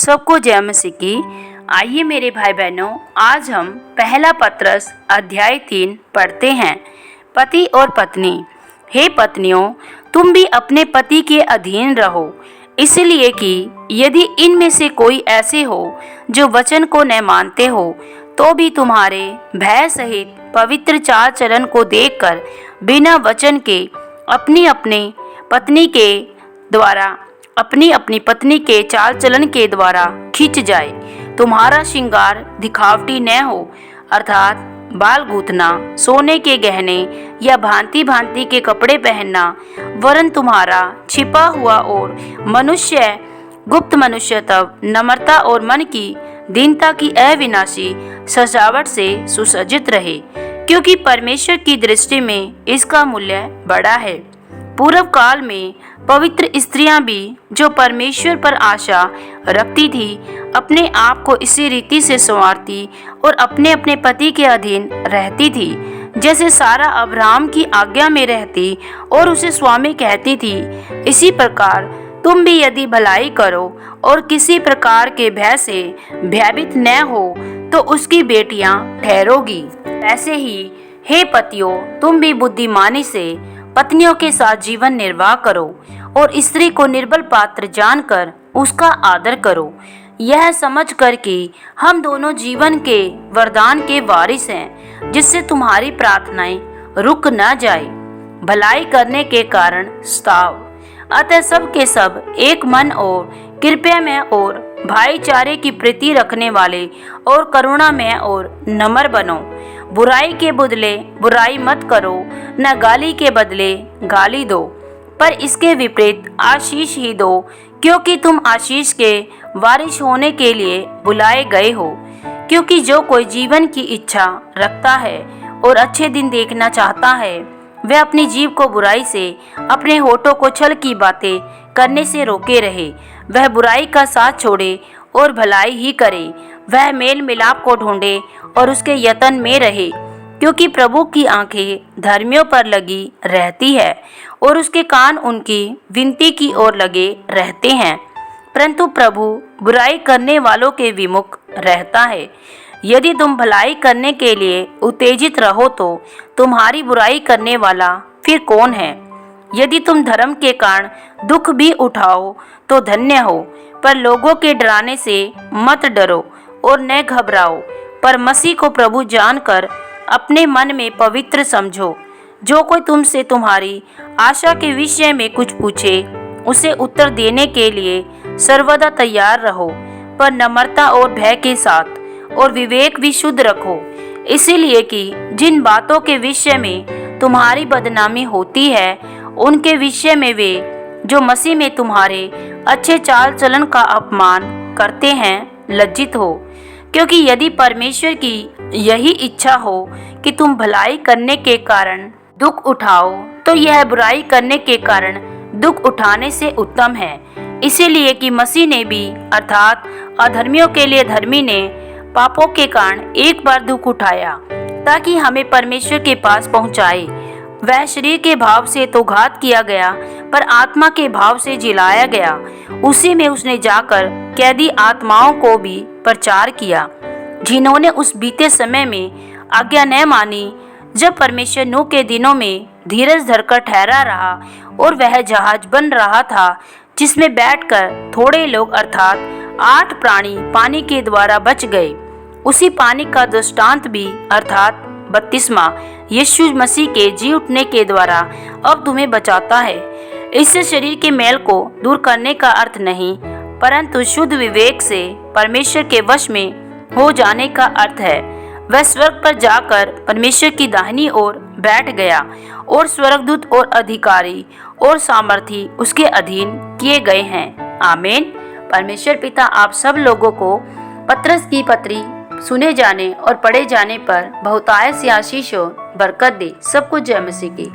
सबको जय मसीह की। आइए मेरे भाई बहनों, आज हम पहला पत्रस अध्याय 3 पढ़ते हैं। पति और पत्नी। हे पत्नियों, तुम भी अपने पति के अधीन रहो, इसलिए कि यदि इनमें से कोई ऐसे हो जो वचन को न मानते हो, तो भी तुम्हारे भय सहित पवित्र चाल चलन को देखकर बिना वचन के अपनी अपनी पत्नी के चाल चलन के द्वारा खींच जाए। तुम्हारा श्रृंगार दिखावटी न हो, अर्थात बाल गूंथना, सोने के गहने या भांति भांति के कपड़े पहनना, वरन तुम्हारा छिपा हुआ और गुप्त मनुष्य तब नम्रता और मन की दीनता की अविनाशी सजावट से सुसज्जित रहे, क्योंकि परमेश्वर की दृष्टि में इसका मूल्य बड़ा है। पूर्व काल में पवित्र स्त्रियां भी जो परमेश्वर पर आशा रखती थी, अपने आप को इसी रीति से संवारती और अपने अपने पति के अधीन रहती थी, जैसे सारा अब्राहम की आज्ञा में रहती और उसे स्वामी कहती थी। इसी प्रकार तुम भी यदि भलाई करो और किसी प्रकार के भय से भयभीत न हो, तो उसकी बेटियां ठहरोगी। ऐसे ही हे पतियों, तुम भी बुद्धिमानी से पत्नियों के साथ जीवन निर्वाह करो और स्त्री को निर्बल पात्र जानकर उसका आदर करो, यह समझकर कि हम दोनों जीवन के वरदान के वारिस हैं, जिससे तुम्हारी प्रार्थनाएं रुक न जाए। भलाई करने के कारण स्ताव। अतः सब के सब एक मन और कृपयामय और भाईचारे की प्रीति रखने वाले और करुणामय और नम्र बनो। बुराई के बदले बुराई मत करो, न गाली के बदले गाली दो, पर इसके विपरीत आशीष ही दो, क्योंकि तुम आशीष के वारिस होने के लिए बुलाए गए हो। क्योंकि जो कोई जीवन की इच्छा रखता है और अच्छे दिन देखना चाहता है, वह अपनी जीभ को बुराई से, अपने होठों को छल की बातें करने से रोके रहे। वह बुराई का साथ छोड़े और भलाई ही करे। वह मेल मिलाप को ढूंढे और उसके यत्न में रहे, क्योंकि प्रभु की आंखें धर्मियों पर लगी रहती है और उसके कान उनकी विनती की ओर लगे रहते हैं, परंतु प्रभु बुराई करने वालों के विमुख रहता है। यदि तुम भलाई करने के लिए उत्तेजित रहो, तो तुम्हारी बुराई करने वाला फिर कौन है? यदि तुम धर्म के कारण दुख भी उठाओ तो धन्य हो, पर लोगों के डराने से मत डरो और न घबराओ, पर मसीह को प्रभु जानकर अपने मन में पवित्र समझो। जो कोई तुमसे तुम्हारी आशा के विषय में कुछ पूछे, उसे उत्तर देने के लिए सर्वदा तैयार रहो, पर नम्रता और भय के साथ, और विवेक भी शुद्ध रखो, इसीलिए कि जिन बातों के विषय में तुम्हारी बदनामी होती है, उनके विषय में वे जो मसीह में तुम्हारे अच्छे चाल चलन का अपमान करते हैं लज्जित हो। क्योंकि यदि परमेश्वर की यही इच्छा हो कि तुम भलाई करने के कारण दुख उठाओ, तो यह बुराई करने के कारण दुख उठाने से उत्तम है। इसीलिए कि मसीह ने भी, अर्थात अधर्मियों के लिए धर्मी ने, पापों के कारण एक बार दुख उठाया, ताकि हमें परमेश्वर के पास पहुंचाए। वह शरीर के भाव से तो घात किया गया, पर आत्मा के भाव से जिलाया गया। उसी में उसने जाकर कैदी आत्माओं को भी प्रचार किया, जिन्होंने उस बीते समय में आज्ञा न मानी, जब परमेश्वर नूह के दिनों में धीरज धरकर ठहरा रहा और वह जहाज बन रहा था, जिसमें बैठकर थोड़े लोग अर्थात 8 प्राणी पानी के द्वारा बच गए। उसी पानी का दृष्टांत भी अर्थात बपतिस्मा यीशु मसीह के जी उठने के द्वारा अब तुम्हें बचाता है। इससे शरीर के मैल को दूर करने का अर्थ नहीं, परंतु शुद्ध विवेक से परमेश्वर के वश में हो जाने का अर्थ है। वह स्वर्ग पर जाकर परमेश्वर की दाहिनी ओर बैठ गया और स्वर्गदूत और अधिकारी और सामर्थी उसके अधीन किए गए हैं। आमीन। परमेश्वर पिता आप सब लोगों को पत्रस की पत्री सुने जाने और पढ़े जाने पर बहुतायत से आशीष और बरकत दे। सबको जय मसीह की।